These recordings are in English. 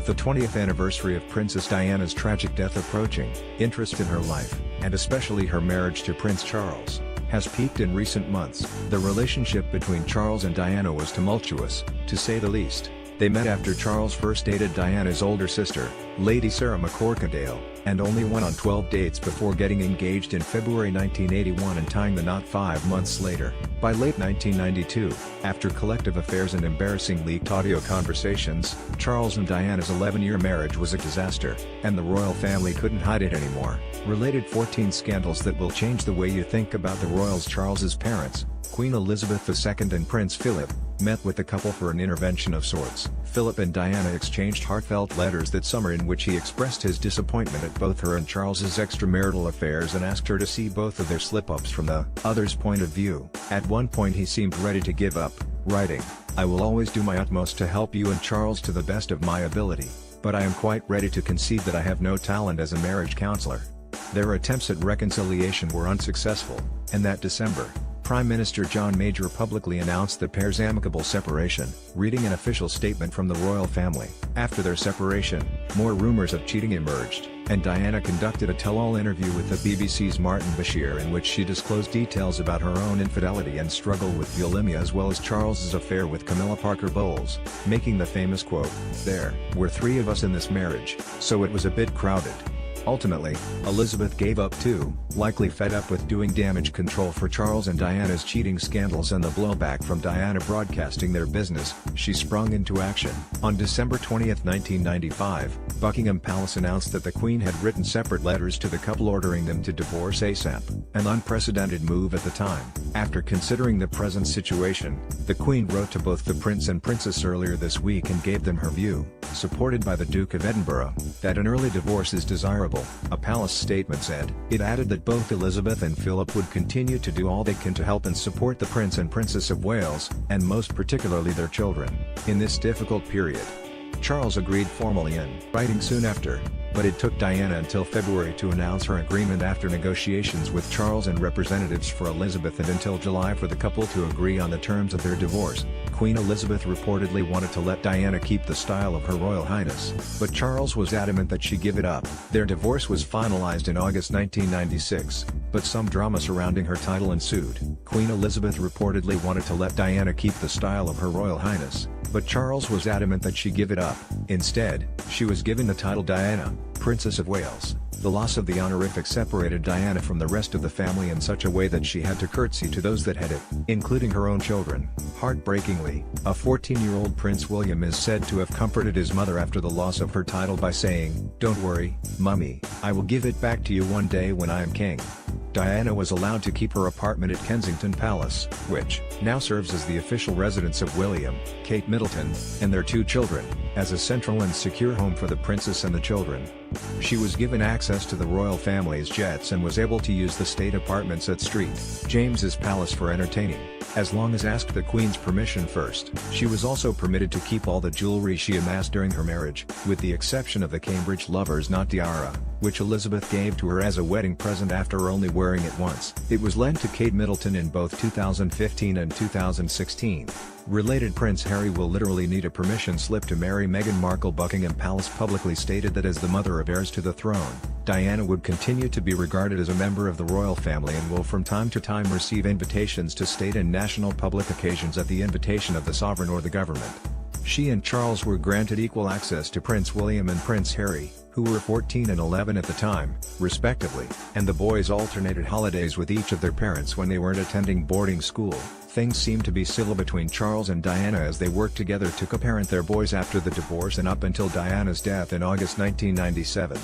With the 20th anniversary of Princess Diana's tragic death approaching, interest in her life, and especially her marriage to Prince Charles, has peaked in recent months. The relationship between Charles and Diana was tumultuous, to say the least. They met after Charles first dated Diana's older sister, Lady Sarah McCorquodale, and only went on 12 dates before getting engaged in February 1981 and tying the knot 5 months later. By late 1992, after collective affairs and embarrassing leaked audio conversations, Charles and Diana's 11-year marriage was a disaster, and the royal family couldn't hide it anymore. Related 14 scandals that will change the way you think about the royals. Charles's parents, Queen Elizabeth II and Prince Philip, met with the couple for an intervention of sorts. Philip and Diana exchanged heartfelt letters that summer in which he expressed his disappointment at both her and Charles's extramarital affairs and asked her to see both of their slip-ups from the other's point of view. At one point he seemed ready to give up, writing, "I will always do my utmost to help you and Charles to the best of my ability, but I am quite ready to concede that I have no talent as a marriage counselor." Their attempts at reconciliation were unsuccessful, and that December, Prime Minister John Major publicly announced the pair's amicable separation, reading an official statement from the royal family. After their separation, more rumors of cheating emerged, and Diana conducted a tell-all interview with the BBC's Martin Bashir in which she disclosed details about her own infidelity and struggle with bulimia as well as Charles's affair with Camilla Parker Bowles, making the famous quote, "There were 3 of us in this marriage, so it was a bit crowded." Ultimately, Elizabeth gave up too, likely fed up with doing damage control for Charles and Diana's cheating scandals and the blowback from Diana broadcasting their business. She sprung into action. On December 20, 1995, Buckingham Palace announced that the Queen had written separate letters to the couple ordering them to divorce ASAP, an unprecedented move at the time. After considering the present situation, the Queen wrote to both the Prince and Princess earlier this week and gave them her view, supported by the Duke of Edinburgh, that an early divorce is desirable. A palace statement said. It added that both Elizabeth and Philip would continue to do all they can to help and support the Prince and Princess of Wales, and most particularly their children, in this difficult period. Charles agreed formally in writing soon after, but it took Diana until February to announce her agreement after negotiations with Charles and representatives for Elizabeth and until July for the couple to agree on the terms of their divorce. Queen Elizabeth reportedly wanted to let Diana keep the style of Her Royal Highness, but Charles was adamant that she give it up. Their divorce was finalized in August 1996, but some drama surrounding her title ensued. Queen Elizabeth reportedly wanted to let Diana keep the style of Her Royal Highness, but Charles was adamant that she give it up. Instead, she was given the title Diana, Princess of Wales. The loss of the honorific separated Diana from the rest of the family in such a way that she had to curtsy to those that had it, including her own children. Heartbreakingly, a 14-year-old Prince William is said to have comforted his mother after the loss of her title by saying, "Don't worry, Mummy, I will give it back to you one day when I am king." Diana was allowed to keep her apartment at Kensington Palace, which now serves as the official residence of William, Kate Middleton, and their 2 children, as a central and secure home for the princess and the children. She was given access to the royal family's jets and was able to use the state apartments at St. James's Palace for entertaining, as long as asked the Queen's permission first. She was also permitted to keep all the jewelry she amassed during her marriage, with the exception of the Cambridge Lover's Knot tiara, which Elizabeth gave to her as a wedding present after only wearing it once. It was lent to Kate Middleton in both 2015 and 2016. Related, Prince Harry will literally need a permission slip to marry Meghan Markle. Buckingham Palace publicly stated that as the mother of heirs to the throne, Diana would continue to be regarded as a member of the royal family and will from time to time receive invitations to state and national public occasions at the invitation of the sovereign or the government. She and Charles were granted equal access to Prince William and Prince Harry, who were 14 and 11 at the time, respectively, and the boys alternated holidays with each of their parents when they weren't attending boarding school. Things seemed to be civil between Charles and Diana as they worked together to co-parent their boys after the divorce and up until Diana's death in August 1997.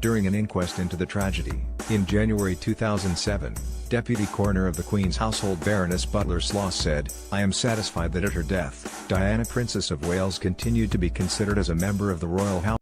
During an inquest into the tragedy, in January 2007, Deputy Coroner of the Queen's Household Baroness Butler Sloss said, "I am satisfied that at her death, Diana, Princess of Wales, continued to be considered as a member of the royal house."